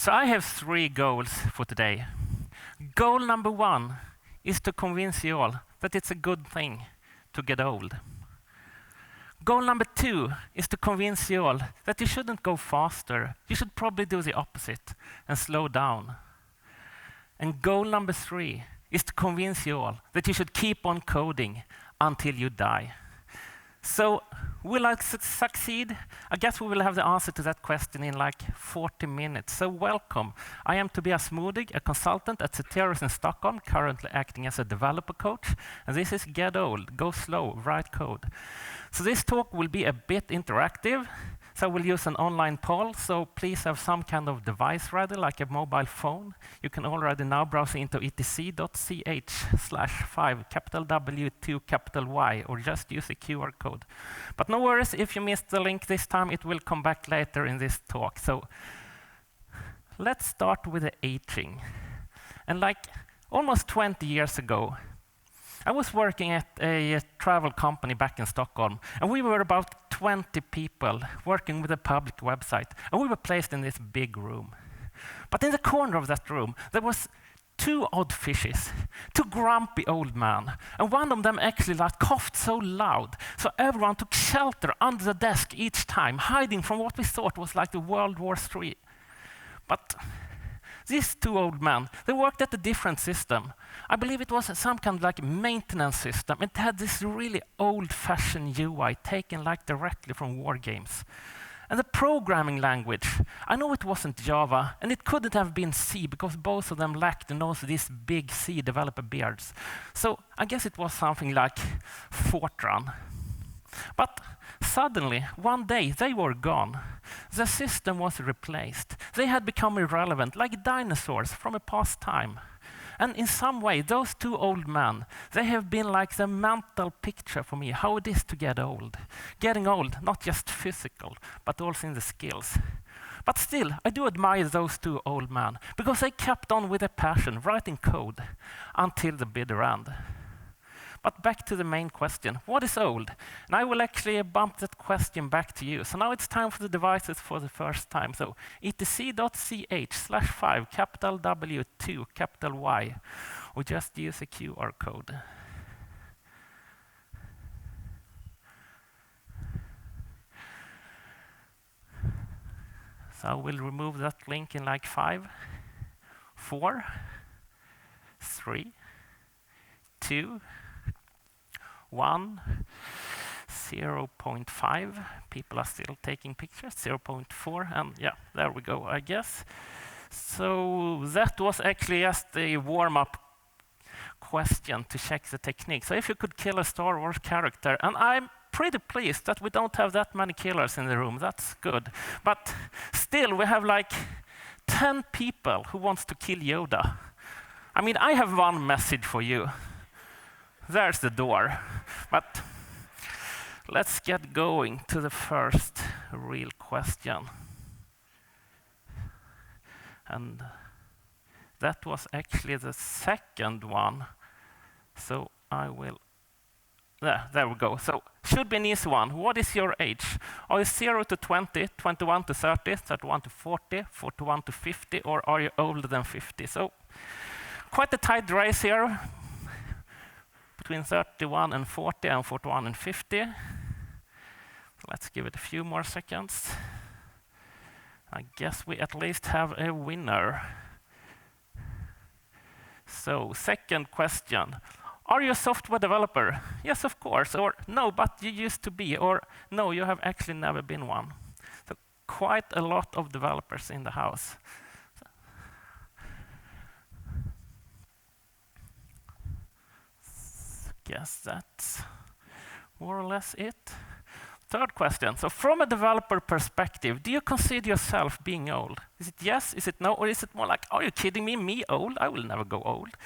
So I have 3 goals for today. Goal number 1 is to convince you all that it's a good thing to get old. Goal number 2 is to convince you all that you shouldn't go faster. You should probably do the opposite and slow down. And goal number 3 is to convince you all that you should keep on coding until you die. So, will I succeed? I guess we will have the answer to that question in like 40 minutes. So welcome. I am Tobias Modig, a consultant at Ceteris in Stockholm, currently acting as a developer coach. And this is Get Old, Go Slow, Write Code. So this talk will be a bit interactive. So we'll use an online poll, so please have some kind of device ready, like a mobile phone. You can already now browse into etc.ch/5, capital W2, capital Y, or just use a QR code. But no worries, if you missed the link this time, it will come back later in this talk. So let's start with the aging. And like almost 20 years ago, I was working at a travel company back in Stockholm, and we were about 20 people working with a public website, and we were placed in this big room. But in the corner of that room, there was 2 odd fishes, 2 grumpy old men, and one of them actually like coughed so loud, so everyone took shelter under the desk each time, hiding from what we thought was like the World War III. But these 2 old men, they worked at a different system. I believe it was some kind of like maintenance system. It had this really old-fashioned UI taken like directly from war games. And the programming language, I know it wasn't Java, and it couldn't have been C because both of them lacked these big C developer beards. So I guess it was something like Fortran. But suddenly, one day, they were gone. The system was replaced. They had become irrelevant, like dinosaurs from a past time. And in some way, those 2 old men, they have been like the mental picture for me, how it is to get old. Getting old, not just physical, but also in the skills. But still, I do admire those 2 old men, because they kept on with a passion, writing code, until the bitter end. But back to the main question, what is old? And I will actually bump that question back to you. So now it's time for the devices for the first time. So etc.ch/5, capital W2, capital Y, or just use a QR code. So I will remove that link in like 5, 4, 3, 2, 1, 0.5. People are still taking pictures. 0.4, and yeah, there we go, I guess. So that was actually just a warm-up question to check the technique. So if you could kill a Star Wars character, and I'm pretty pleased that we don't have that many killers in the room. That's good. But still, we have like 10 people who wants to kill Yoda. I mean, I have one message for you. There's the door. But let's get going to the first real question. And that was actually the second one. So I will, there we go. So should be an easy one. What is your age? Are you 0 to 20, 21 to 30, 31 to 40, 41 to 50, or are you older than 50? So quite a tight race here. Between 31 and 40 and 41 and 50. Let's give it a few more seconds. I guess we at least have a winner. So, second question. Are you a software developer? Yes, of course. Or no, but you used to be. Or no, you have actually never been one. So, quite a lot of developers in the house. Guess that's more or less it. Third question. So from a developer perspective, do you consider yourself being old? Is it yes, is it no, or is it more like, are you kidding me? Me old? I will never go old.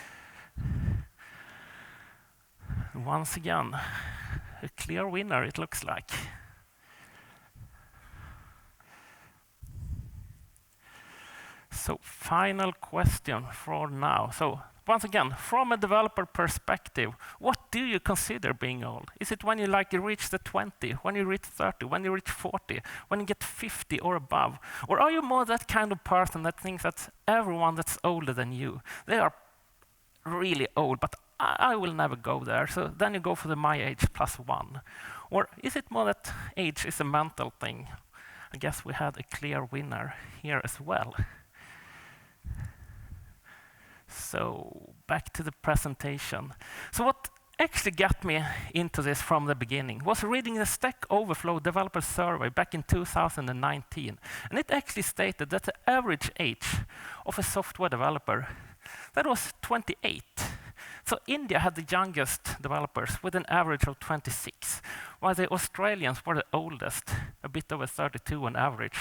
Once again, a clear winner it looks like. So final question for now. So once again, from a developer perspective, what what do you consider being old? Is it when you like reach the 20, when you reach 30, when you reach 40, when you get 50 or above? Or are you more that kind of person that thinks that everyone that's older than you, they are really old, but I will never go there. So then you go for the my age plus one. Or is it more that age is a mental thing? I guess we had a clear winner here as well. So back to the presentation. So what actually got me into this from the beginning was reading the Stack Overflow developer survey back in 2019. And it actually stated that the average age of a software developer, that was 28. So India had the youngest developers with an average of 26, while the Australians were the oldest, a bit over 32 on average.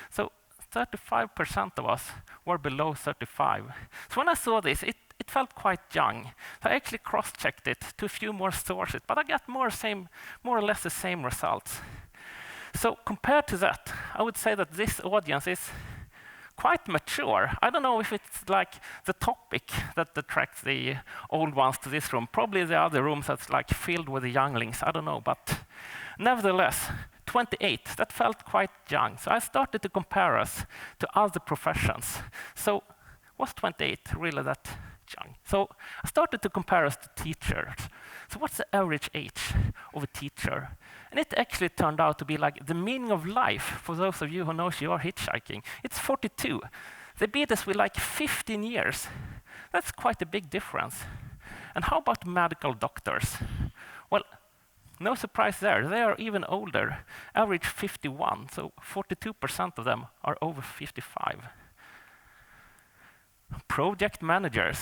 So 35% of us were below 35. So when I saw this, it felt quite young. So I actually cross-checked it to a few more sources, but I got more or less the same results. So compared to that, I would say that this audience is quite mature. I don't know if it's like the topic that attracts the old ones to this room. Probably the other rooms that's like filled with the younglings. I don't know, but nevertheless, 28, that felt quite young. So I started to compare us to other professions. So was 28 really that young? So I started to compare us to teachers. So what's the average age of a teacher? And it actually turned out to be like the meaning of life, for those of you who knows you are hitchhiking. It's 42. They beat us with like 15 years. That's quite a big difference. And how about medical doctors? Well, no surprise there. They are even older, average 51. So 42% of them are over 55. Project managers.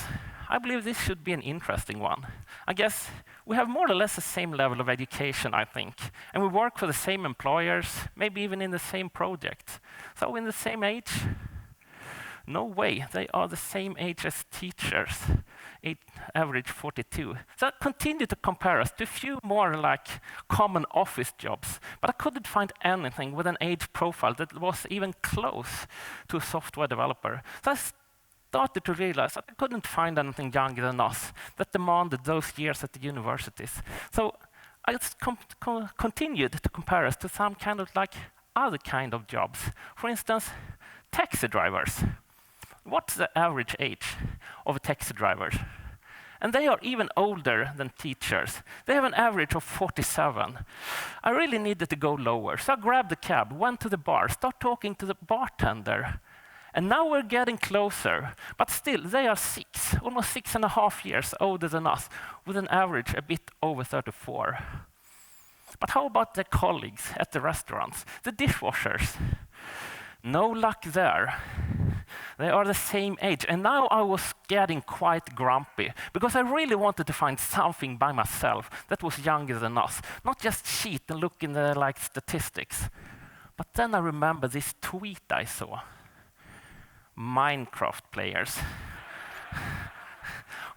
I believe this should be an interesting one. I guess we have more or less the same level of education, I think. And we work for the same employers, maybe even in the same project. So in the same age? No way, they are the same age as teachers, average 42. So I continue to compare us to a few more like common office jobs, but I couldn't find anything with an age profile that was even close to a software developer. So I started to realize that I couldn't find anything younger than us that demanded those years at the universities. So I just continued to compare us to some kind of like other kind of jobs. For instance, taxi drivers. What's the average age of a taxi driver? And they are even older than teachers. They have an average of 47. I really needed to go lower, so I grabbed the cab, went to the bar, started talking to the bartender. And now we're getting closer, but still, they are almost 6.5 years older than us, with an average a bit over 34. But how about the colleagues at the restaurants, the dishwashers? No luck there. They are the same age, and now I was getting quite grumpy, because I really wanted to find something by myself that was younger than us, not just cheat and look in the like statistics. But then I remember this tweet I saw. Minecraft players.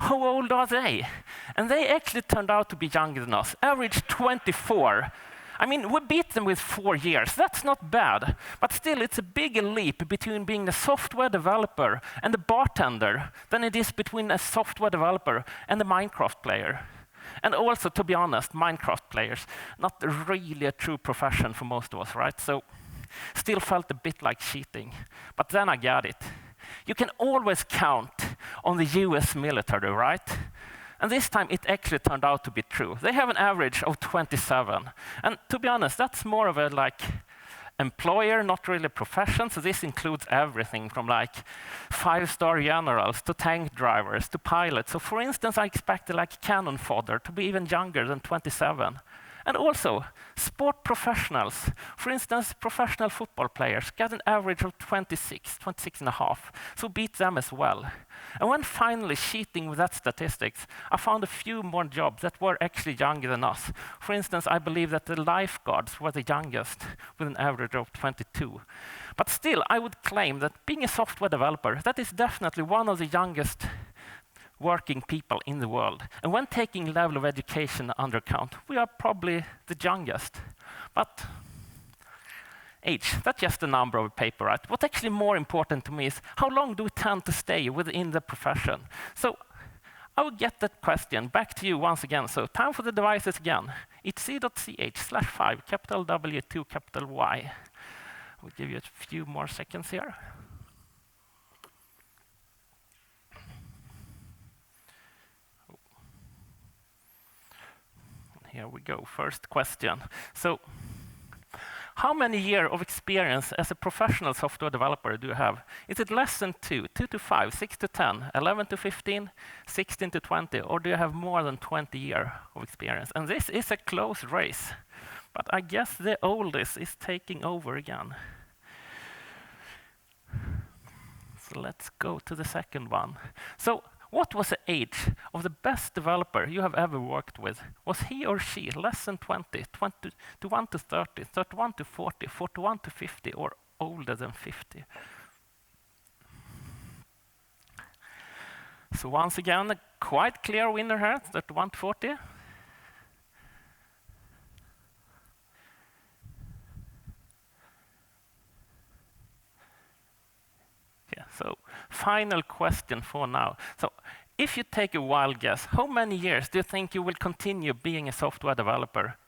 How old are they? And they actually turned out to be younger than us, average 24. I mean, we beat them with 4 years. That's not bad. But still, it's a bigger leap between being a software developer and a bartender than it is between a software developer and a Minecraft player. And also, to be honest, Minecraft players, not really a true profession for most of us, right? So still felt a bit like cheating. But then I got it. You can always count on the US military, right? And this time it actually turned out to be true. They have an average of 27. And to be honest, that's more of a like employer, not really profession. So this includes everything from like 5-star generals to tank drivers to pilots. So for instance, I expected like cannon fodder to be even younger than 27. And also, sport professionals, for instance, professional football players, got an average of 26.5, so beat them as well. And when finally cheating with that statistics, I found a few more jobs that were actually younger than us. For instance, I believe that the lifeguards were the youngest, with an average of 22. But still, I would claim that being a software developer, that is definitely one of the youngest working people in the world. And when taking level of education under account, we are probably the youngest. But age, that's just a number of a paper, right? What's actually more important to me is how long do we tend to stay within the profession? So I will get that question back to you once again. So time for the devices again. It's c.ch/5, capital W2, capital Y. We'll give you a few more seconds here. Here we go, first question. So, how many years of experience as a professional software developer do you have? Is it less than 2, 2 to 5, 6 to 10, 11 to 15, 16 to 20, or do you have more than 20 years of experience? And this is a close race, but I guess the oldest is taking over again. So let's go to the second one. So, what was the age of the best developer you have ever worked with? Was he or she less than 20, 21 to 30, 31 to 40, 41 to 50, or older than 50? So once again, a quite clear winner here, 31 to 40. Yeah, so final question for now. So if you take a wild guess, how many years do you think you will continue being a software developer?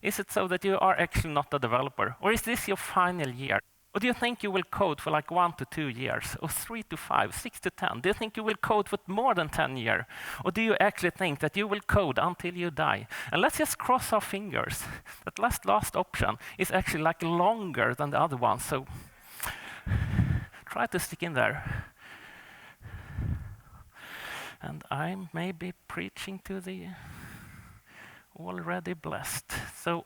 Is it so that you are actually not a developer? Or is this your final year? Or do you think you will code for like 1 to 2 years? Or 3 to 5, 6 to 10? Do you think you will code for more than 10 years? Or do you actually think that you will code until you die? And let's just cross our fingers. That last option is actually like longer than the other one. So try to stick in there. And I'm maybe preaching to the already blessed. So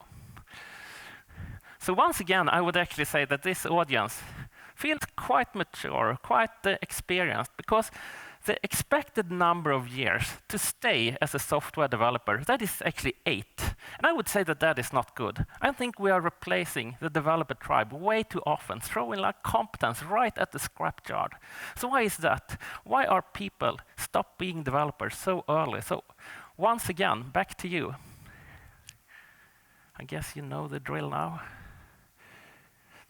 once again, I would actually say that this audience feels quite mature, quite experienced, because the expected number of years to stay as a software developer, that is actually 8. And I would say that that is not good. I think we are replacing the developer tribe way too often, throwing like competence right at the scrapyard. So why is that? Why are people stop being developers so early? So once again, back to you. I guess you know the drill now.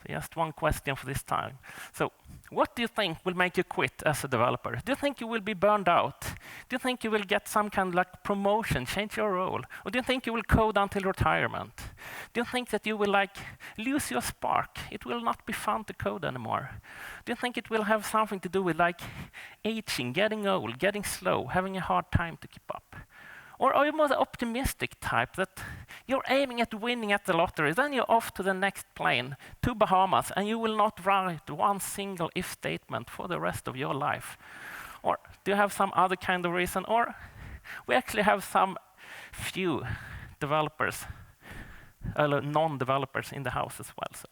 Just one question for this time. So, what do you think will make you quit as a developer? Do you think you will be burned out? Do you think you will get some kind of like promotion, change your role? Or do you think you will code until retirement? Do you think that you will like lose your spark? It will not be fun to code anymore. Do you think it will have something to do with like aging, getting old, getting slow, having a hard time to keep up? Or are you more the optimistic type that you're aiming at winning at the lottery, then you're off to the next plane, to Bahamas, and you will not write one single if statement for the rest of your life? Or do you have some other kind of reason? Or we actually have some few developers, non-developers in the house as well. So.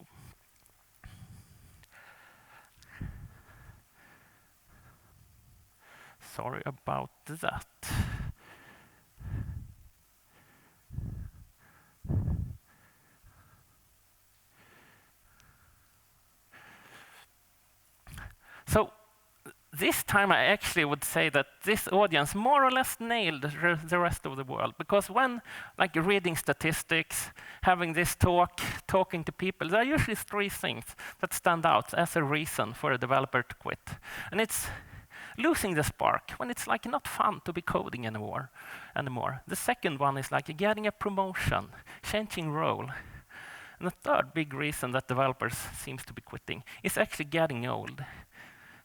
Sorry about that. So this time I actually would say that this audience more or less nailed the rest of the world, because when like reading statistics, having this talk, talking to people, there are usually 3 things that stand out as a reason for a developer to quit. And it's losing the spark, when it's like not fun to be coding anymore. The second one is like getting a promotion, changing role. And the third big reason that developers seems to be quitting is actually getting old,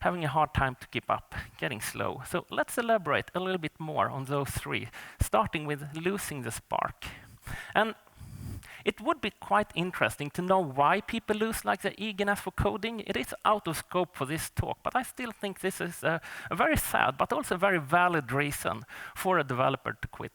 having a hard time to keep up, getting slow. So let's elaborate a little bit more on those 3, starting with losing the spark. And it would be quite interesting to know why people lose like the eagerness for coding. It is out of scope for this talk, but I still think this is a very sad, but also a very valid reason for a developer to quit.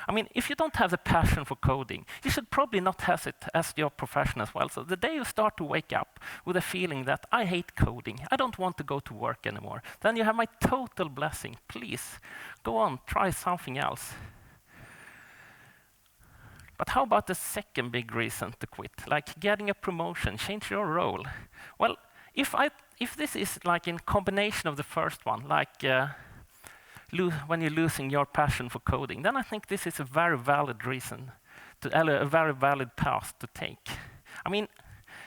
I mean, if you don't have the passion for coding, you should probably not have it as your profession as well. So the day you start to wake up with a feeling that I hate coding, I don't want to go to work anymore, then you have my total blessing. Please, go on, try something else. But how about the second big reason to quit, like getting a promotion, change your role? Well, if this is like in combination of the first one, like when you're losing your passion for coding, then I think this is a very valid reason, a very valid path to take. I mean,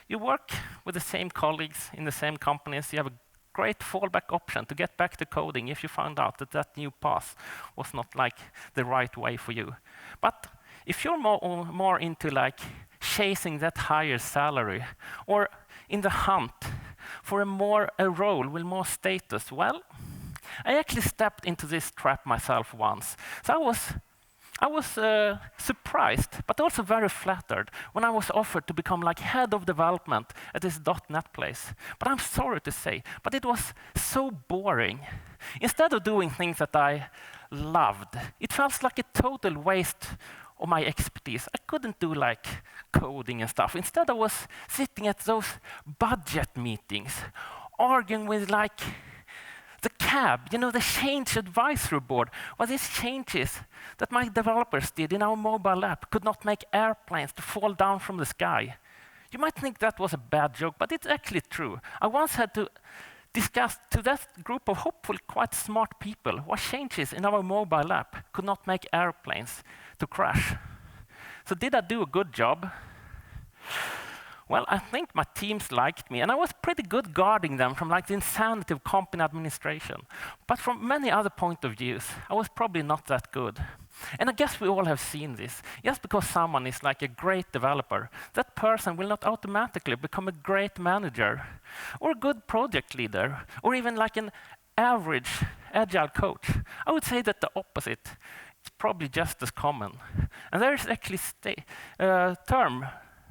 you work with the same colleagues in the same companies, you have a great fallback option to get back to coding if you found out that that new path was not like the right way for you. But if you're more into like chasing that higher salary or in the hunt for a role with more status, well, I actually stepped into this trap myself once. So I was surprised, but also very flattered when I was offered to become like head of development at this .NET place. But I'm sorry to say, but it was so boring. Instead of doing things that I loved, it felt like a total waste of my expertise. I couldn't do like coding and stuff. Instead, I was sitting at those budget meetings, arguing with like the cab, the change advisory board, or these changes that my developers did in our mobile app could not make airplanes to fall down from the sky. You might think that was a bad joke, but it's actually true. I once had to discuss to that group of hopefully quite smart people what changes in our mobile app could not make airplanes to crash. So did I do a good job? Well, I think my teams liked me, and I was pretty good guarding them from like the insanity of company administration. But from many other point of views, I was probably not that good. And I guess we all have seen this. Just because someone is like a great developer, that person will not automatically become a great manager, or a good project leader, or even like an average agile coach. I would say that the opposite is probably just as common. And there is actually a term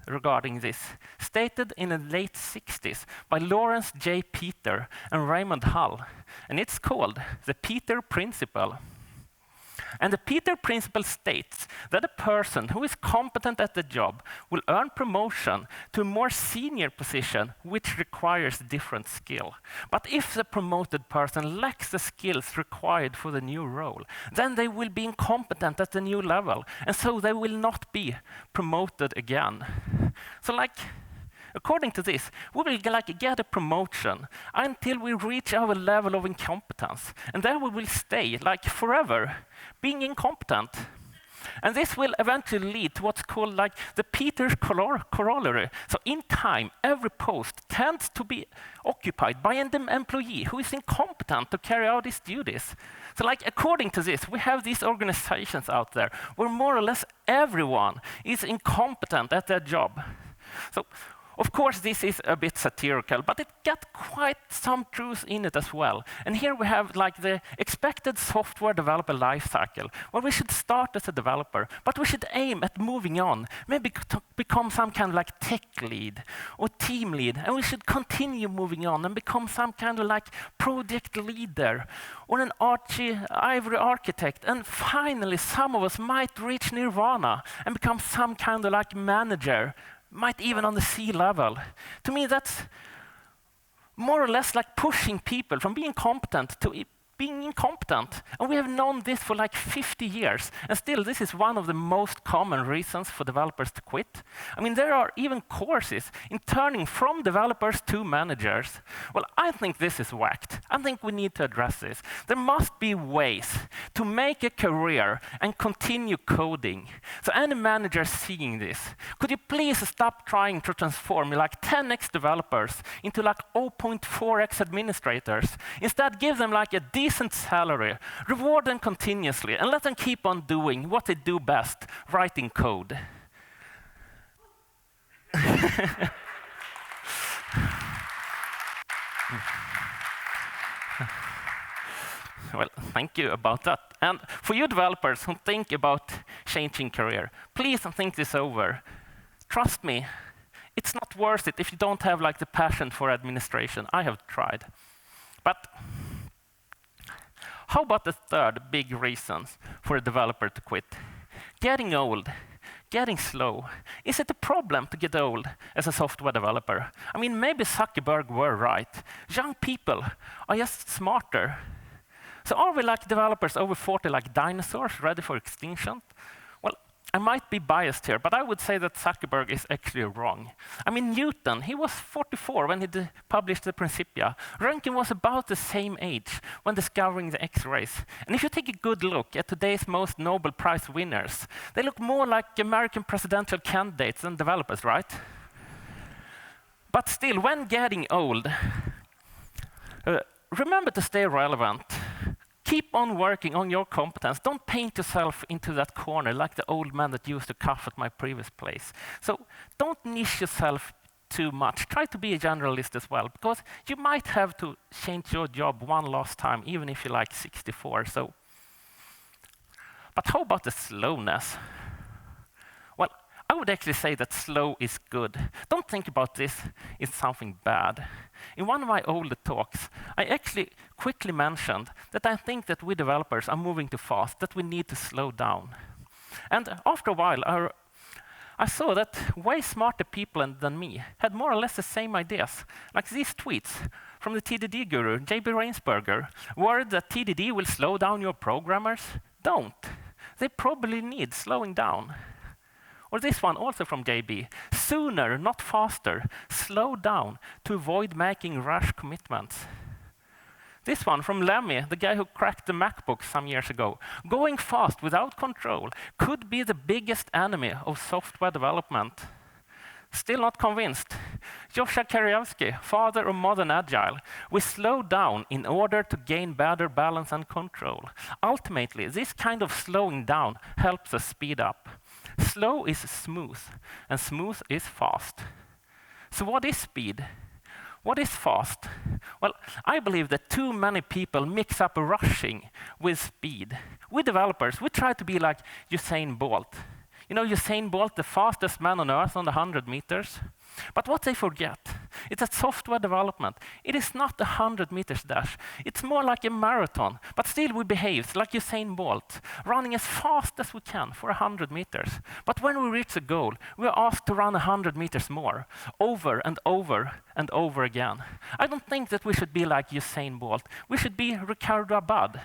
regarding this, stated in the late 60s by Lawrence J. Peter and Raymond Hull, and it's called the Peter Principle. And the Peter Principle states that a person who is competent at the job will earn promotion to a more senior position which requires different skill. But if the promoted person lacks the skills required for the new role, then they will be incompetent at the new level, and so they will not be promoted again. So like, according to this, we will get a promotion until we reach our level of incompetence. And then we will stay like forever being incompetent. And this will eventually lead to what's called like the Peter's corollary. So in time, every post tends to be occupied by an employee who is incompetent to carry out his duties. So like according to this, we have these organizations out there where more or less everyone is incompetent at their job. So of course, this is a bit satirical, but it got quite some truth in it as well. And here we have like the expected software developer lifecycle, where we should start as a developer, but we should aim at moving on, maybe to become some kind of like tech lead or team lead, and we should continue moving on and become some kind of like project leader or an ivory architect. And finally, some of us might reach nirvana and become some kind of like manager, might even on the C level. To me, that's more or less like pushing people from being competent to being incompetent. And we have known this for like 50 years. And still, this is one of the most common reasons for developers to quit. I mean, there are even courses in turning from developers to managers. Well, I think this is whacked. I think we need to address this. There must be ways to make a career and continue coding. So any manager seeing this, could you please stop trying to transform like 10x developers into like 0.4x administrators? Instead, give them like a decent salary, reward them continuously, and let them keep on doing what they do best, writing code. Well, thank you about that. And for you developers who think about changing career, please think this over. Trust me, it's not worth it if you don't have like the passion for administration. I have tried. But how about the third big reason for a developer to quit? Getting old, getting slow. Is it a problem to get old as a software developer? I mean, maybe Zuckerberg were right. Young people are just smarter. So are we like developers over 40 like dinosaurs ready for extinction? Well, I might be biased here, but I would say that Zuckerberg is actually wrong. I mean, Newton, he was 44 when he published the Principia. Röntgen was about the same age when discovering the X-rays. And if you take a good look at today's most Nobel Prize winners, they look more like American presidential candidates than developers, right? But still, when getting old, Remember to stay relevant. Keep on working on your competence. Don't paint yourself into that corner like the old man that used to cough at my previous place. So don't niche yourself too much. Try to be a generalist as well, because you might have to change your job one last time, even if you're like 64. But how about the slowness? Well, I would actually say that slow is good. Don't think about this as something bad. In one of my older talks, I actually quickly mentioned that I think that we developers are moving too fast, that we need to slow down. And after a while, I saw that way smarter people than me had more or less the same ideas, like these tweets from the TDD guru, JB Rainsberger, worried that TDD will slow down your programmers. Don't. They probably need slowing down. Or this one, also from JB, sooner, not faster, slow down to avoid making rash commitments. This one from Lemmy, the guy who cracked the MacBook some years ago. Going fast without control could be the biggest enemy of software development. Still not convinced. Joshua Karyevsky, father of modern agile. We slow down in order to gain better balance and control. Ultimately, this kind of slowing down helps us speed up. Slow is smooth, and smooth is fast. So what is speed? What is fast? Well, I believe that too many people mix up rushing with speed. We developers, we try to be like Usain Bolt. You know Usain Bolt, the fastest man on earth on the 100 meters? But what they forget is that software development, it is not a 100 meters dash. It's more like a marathon, but still we behave like Usain Bolt, running as fast as we can for 100 meters. But when we reach the goal, we are asked to run 100 meters more, over and over and over again. I don't think that we should be like Usain Bolt. We should be Ricardo Abad.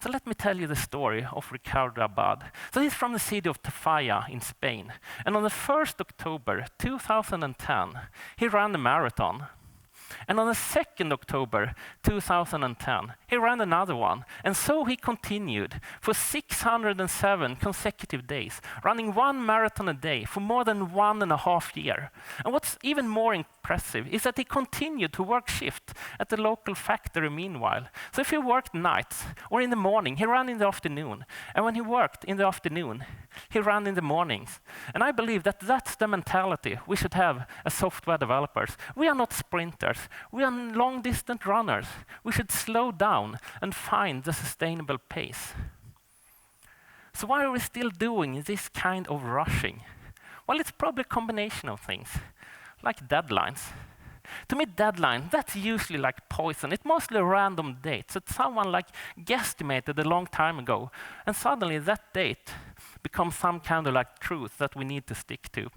So let me tell you the story of Ricardo Abad. So he's from the city of Tafalla in Spain. And on the 1st October 2010, he ran a marathon. And on the 2nd October 2010, he ran another one. And so he continued for 607 consecutive days, running one marathon a day for more than 1.5 years. And what's even more impressive is that he continued to work shift at the local factory meanwhile. So if he worked nights or in the morning, he ran in the afternoon. And when he worked in the afternoon, he ran in the mornings. And I believe that that's the mentality we should have as software developers. We are not sprinters. We are long-distance runners. We should slow down and find the sustainable pace. So why are we still doing this kind of rushing? Well, it's probably a combination of things, like deadlines. To me, deadline, that's usually like poison. It's mostly random dates that someone like guesstimated a long time ago, and suddenly that date becomes some kind of like truth that we need to stick to.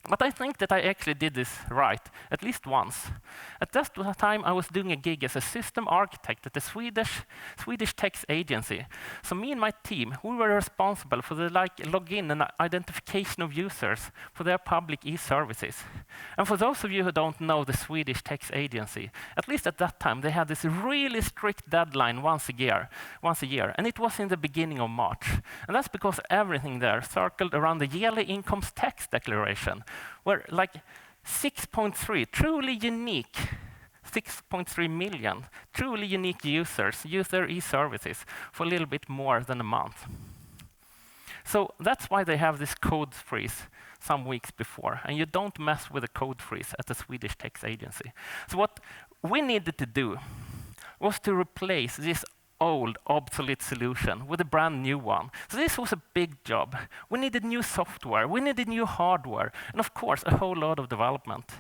But I think that I actually did this right, at least once. At that time, I was doing a gig as a system architect at a Swedish tech agency. So me and my team, we were responsible for the login and identification of users for their public e-services. And for those of you who don't know the Swedish tech agency, at least at that time, they had this really strict deadline once a year, and it was in the beginning of March. And that's because everything there circled around the yearly income tax declaration, where like 6.3 truly unique, 6.3 million truly unique users use their e-services for a little bit more than a month. So that's why they have this code freeze some weeks before, and you don't mess with a code freeze at the Swedish tech agency. So what we needed to do was to replace this old, obsolete solution with a brand new one. So this was a big job. We needed new software, we needed new hardware, and of course, a whole lot of development.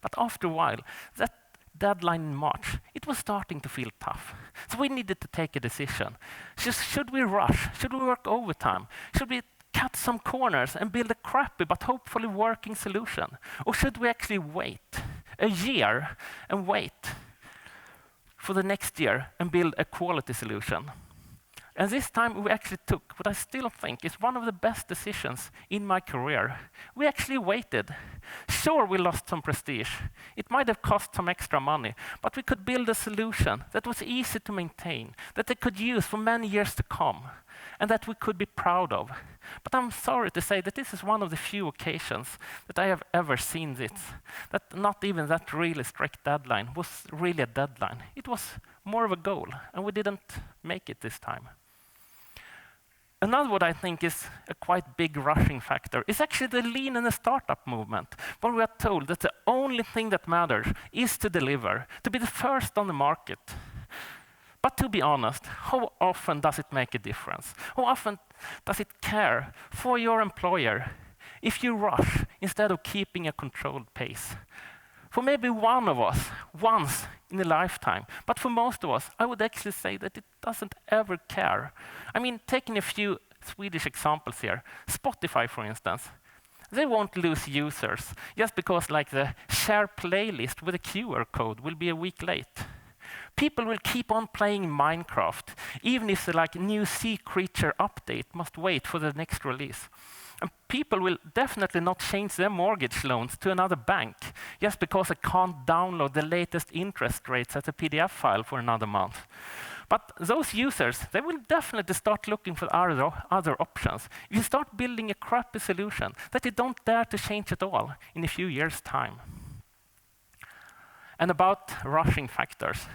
But after a while, that deadline in March, it was starting to feel tough. So we needed to take a decision. Should we rush? Should we work overtime? Should we cut some corners and build a crappy but hopefully working solution? Or should we actually wait a year and wait for the next year and build a quality solution? And this time we actually took what I still think is one of the best decisions in my career. We actually waited. Sure, we lost some prestige. It might have cost some extra money, but we could build a solution that was easy to maintain, that they could use for many years to come, and that we could be proud of. But I'm sorry to say that this is one of the few occasions that I have ever seen this, that not even that really strict deadline was really a deadline. It was more of a goal, and we didn't make it this time. Another what I think is a quite big rushing factor is actually the lean and the startup movement, where we are told that the only thing that matters is to deliver, to be the first on the market. But to be honest, how often does it make a difference? How often does it care for your employer if you rush instead of keeping a controlled pace? For maybe one of us, once in a lifetime, but for most of us, I would actually say that it doesn't ever care. I mean, taking a few Swedish examples here, Spotify, for instance, they won't lose users just because like the share playlist with a QR code will be a week late. People will keep on playing Minecraft, even if the like new sea creature update must wait for the next release. And people will definitely not change their mortgage loans to another bank just because I can't download the latest interest rates as a PDF file for another month. But those users, they will definitely start looking for other options. If you start building a crappy solution that you don't dare to change at all in a few years' time. And about rushing factors.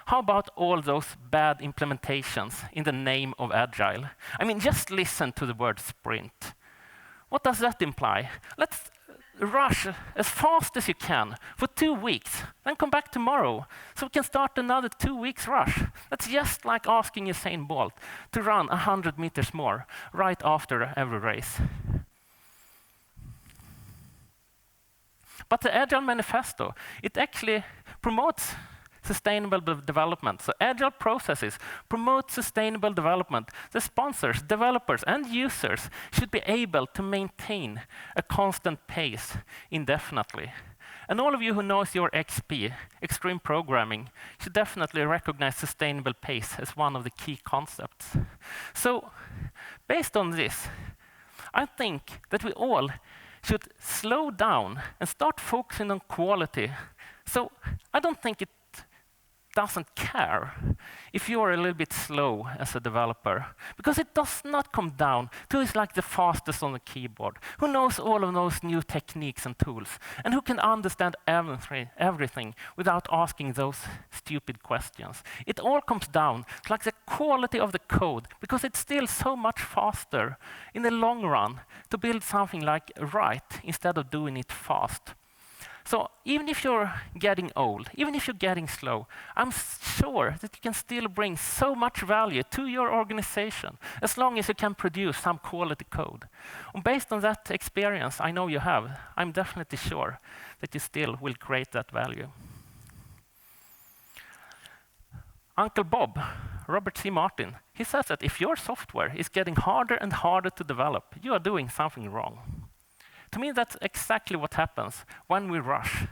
How about all those bad implementations in the name of Agile? I mean, just listen to the word sprint. What does that imply? Let's rush as fast as you can for 2 weeks, then come back tomorrow, so we can start another 2 weeks rush. That's just like asking Usain Bolt to run 100 meters more right after every race. But the Agile Manifesto, it actually promotes sustainable development. So agile processes promote sustainable development. The sponsors, developers, and users should be able to maintain a constant pace indefinitely. And all of you who knows your XP, extreme programming, should definitely recognize sustainable pace as one of the key concepts. So based on this, I think that we all should slow down and start focusing on quality. So I don't think it doesn't care if you are a little bit slow as a developer, because it does not come down to who's like the fastest on the keyboard, who knows all of those new techniques and tools, and who can understand everything without asking those stupid questions. It all comes down to like the quality of the code, because it's still so much faster in the long run to build something like right instead of doing it fast. So even if you're getting old, even if you're getting slow, I'm sure that you can still bring so much value to your organization as long as you can produce some quality code. And based on that experience I know you have, I'm definitely sure that you still will create that value. Uncle Bob, Robert C. Martin, he says that if your software is getting harder and harder to develop, you are doing something wrong. To me, that's exactly what happens when we rush.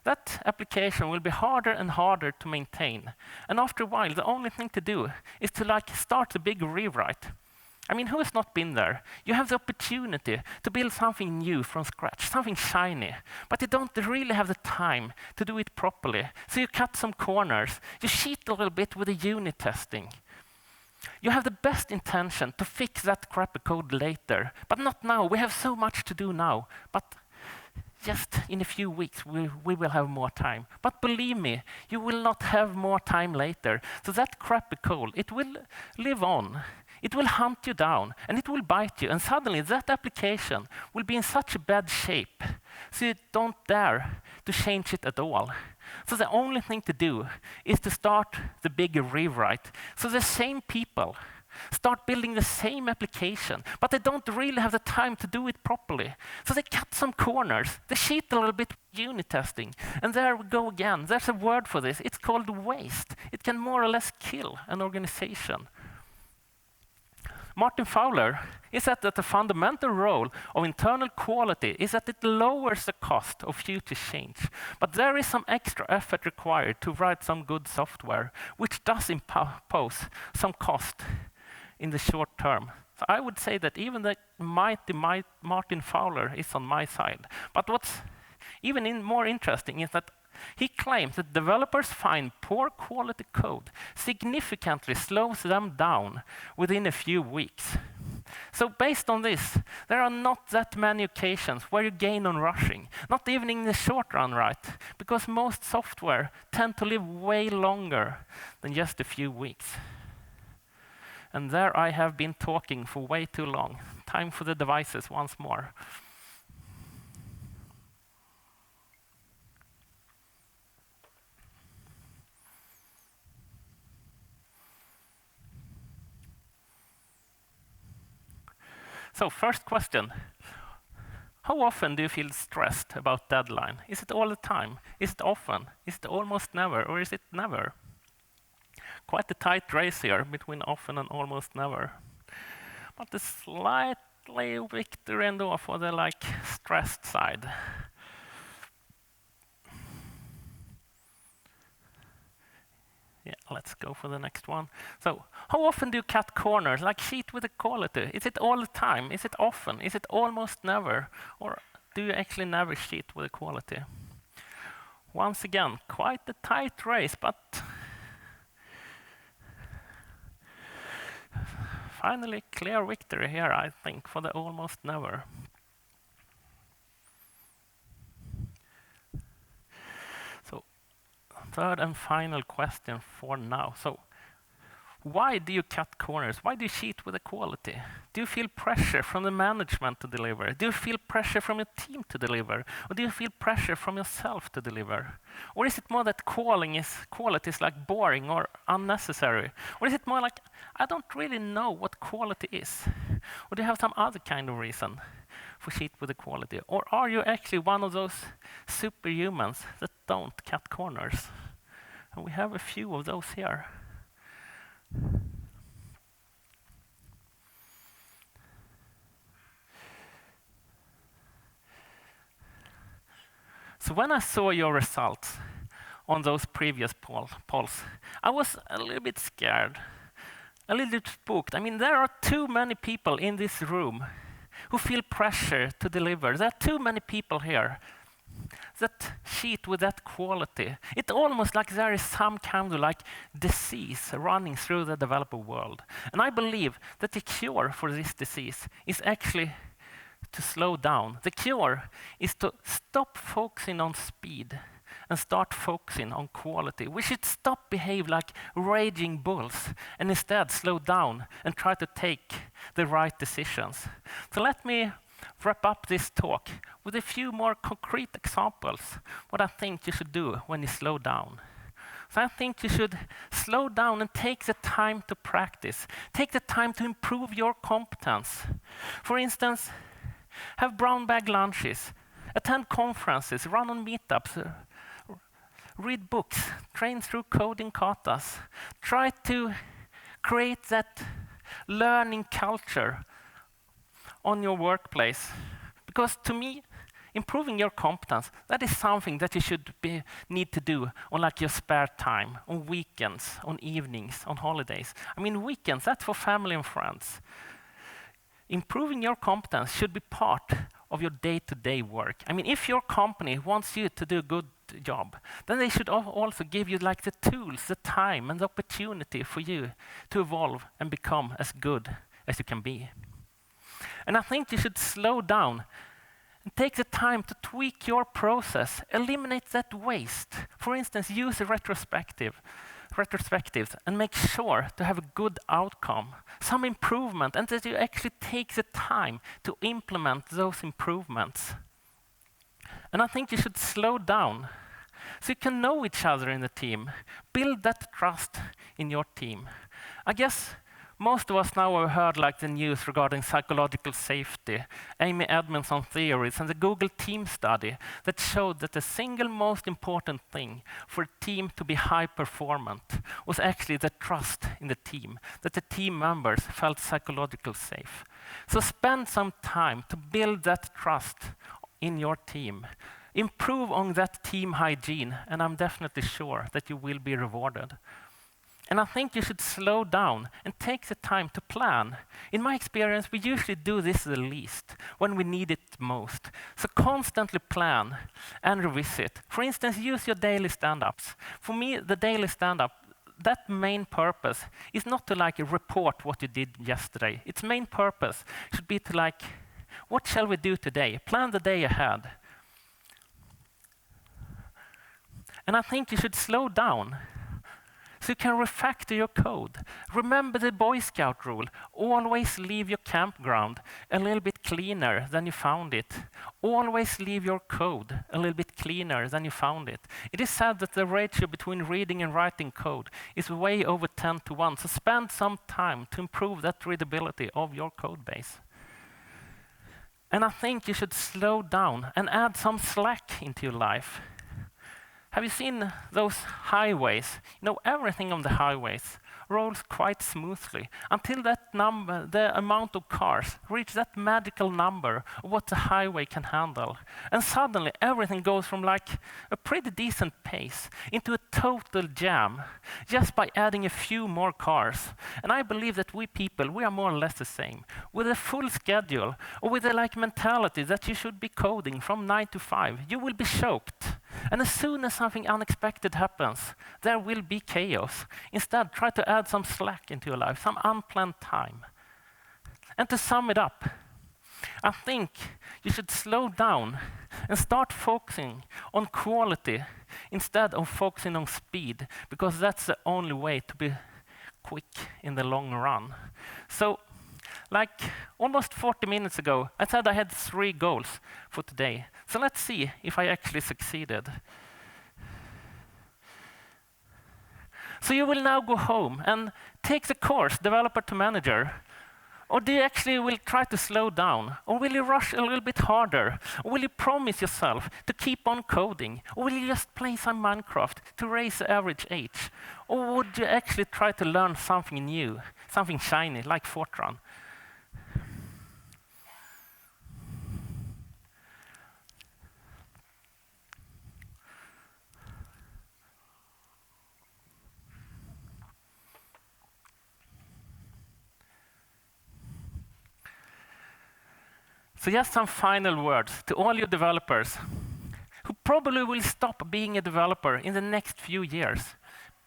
That application will be harder and harder to maintain. And after a while, the only thing to do is to like start a big rewrite. I mean, who has not been there? You have the opportunity to build something new from scratch, something shiny, but you don't really have the time to do it properly. So you cut some corners, you cheat a little bit with the unit testing. You have the best intention to fix that crappy code later, but not now. We have so much to do now, but just in a few weeks we will have more time. But believe me, you will not have more time later. So that crappy code, it will live on. It will hunt you down, and it will bite you, and suddenly that application will be in such a bad shape, so you don't dare to change it at all. So the only thing to do is to start the big rewrite. So the same people start building the same application, but they don't really have the time to do it properly. So they cut some corners, they cheat a little bit with unit testing, and there we go again. There's a word for this, it's called waste. It can more or less kill an organization. Martin Fowler, he said that the fundamental role of internal quality is that it lowers the cost of future change. But there is some extra effort required to write some good software, which does impose some cost in the short term. So I would say that even the mighty Martin Fowler is on my side. But what's even more interesting is that he claims that developers find poor quality code significantly slows them down within a few weeks. So based on this, there are not that many occasions where you gain on rushing, not even in the short run, right? Because most software tend to live way longer than just a few weeks. And there I have been talking for way too long. Time for the devices once more. So first question, how often do you feel stressed about deadline? Is it all the time? Is it often? Is it almost never? Or is it never? Quite a tight race here between often and almost never. But a slightly victory and off for the stressed side. Yeah, let's go for the next one. So, how often do you cut corners, cheat with the quality? Is it all the time? Is it often? Is it almost never? Or do you actually never cheat with the quality? Once again, quite a tight race, but finally clear victory here, I think, for the almost never. Third and final question for now. So, why do you cut corners? Why do you cheat with the quality? Do you feel pressure from the management to deliver? Do you feel pressure from your team to deliver? Or do you feel pressure from yourself to deliver? Or is it more that quality is boring or unnecessary? Or is it more like, I don't really know what quality is? Or do you have some other kind of reason for cheat with the quality? Or are you actually one of those superhumans that don't cut corners? And we have a few of those here. So when I saw your results on those previous polls, I was a little bit scared, a little bit spooked. I mean, there are too many people in this room who feel pressure to deliver. There are too many people here that cheat with that quality. It's almost like there is some kind of disease running through the developer world. And I believe that the cure for this disease is actually to slow down. The cure is to stop focusing on speed and start focusing on quality. We should stop behave like raging bulls and instead slow down and try to take the right decisions. So let me wrap up this talk with a few more concrete examples what I think you should do when you slow down. So I think you should slow down and take the time to practice. Take the time to improve your competence. For instance, have brown bag lunches, attend conferences, run on meetups, read books, train through coding katas. Try to create that learning culture on your workplace. Because to me, improving your competence, that is something that you should need to do on your spare time, on weekends, on evenings, on holidays. I mean, weekends, that's for family and friends. Improving your competence should be part of your day-to-day work. I mean, if your company wants you to do a good job, then they should also give you the tools, the time, and the opportunity for you to evolve and become as good as you can be. And I think you should slow down and take the time to tweak your process, eliminate that waste. For instance, use a retrospectives and make sure to have a good outcome, some improvement, and that you actually take the time to implement those improvements. And I think you should slow down so you can know each other in the team, build that trust in your team. I guess most of us now have heard the news regarding psychological safety, Amy Edmondson's theories, and the Google team study that showed that the single most important thing for a team to be high performant was actually the trust in the team, that the team members felt psychologically safe. So spend some time to build that trust in your team. Improve on that team hygiene, and I'm definitely sure that you will be rewarded. And I think you should slow down and take the time to plan. In my experience, we usually do this the least, when we need it most. So constantly plan and revisit. For instance, use your daily stand-ups. For me, the daily stand-up, that main purpose is not to like report what you did yesterday. Its main purpose should be to like, what shall we do today? Plan the day ahead. And I think you should slow down so you can refactor your code. Remember the Boy Scout rule. Always leave your campground a little bit cleaner than you found it. Always leave your code a little bit cleaner than you found it. It is said that the ratio between reading and writing code is way over 10:1. So spend some time to improve that readability of your code base. And I think you should slow down and add some slack into your life. Have you seen those highways? You know, everything on the highways rolls quite smoothly until that number, the amount of cars, reach that magical number of what the highway can handle. And suddenly everything goes from like a pretty decent pace into a total jam just by adding a few more cars. And I believe that we people, we are more or less the same. With a full schedule or with a like mentality that you should be coding from 9 to 5, you will be choked. And as soon as something unexpected happens, there will be chaos. Instead, try to add some slack into your life, some unplanned time. And to sum it up, I think you should slow down and start focusing on quality instead of focusing on speed, because that's the only way to be quick in the long run. So, like almost 40 minutes ago, I said I had 3 goals for today. So let's see if I actually succeeded. So you will now go home and take the course, Developer to Manager. Or do you actually will try to slow down? Or will you rush a little bit harder? Or will you promise yourself to keep on coding? Or will you just play some Minecraft to raise the average age? Or would you actually try to learn something new, something shiny, like Fortran? So just some final words to all you developers who probably will stop being a developer in the next few years.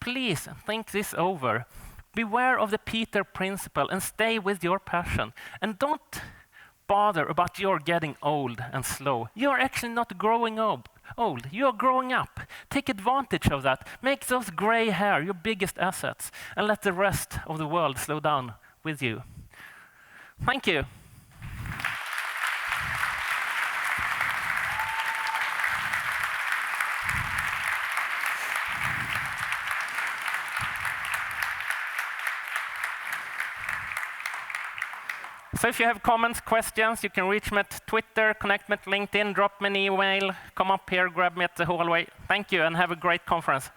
Please think this over. Beware of the Peter principle and stay with your passion. And don't bother about your getting old and slow. You're actually not growing old. You're growing up. Take advantage of that. Make those gray hair your biggest assets and let the rest of the world slow down with you. Thank you. So if you have comments, questions, you can reach me at Twitter, connect me at LinkedIn, drop me an email, come up here, grab me at the hallway. Thank you, and have a great conference.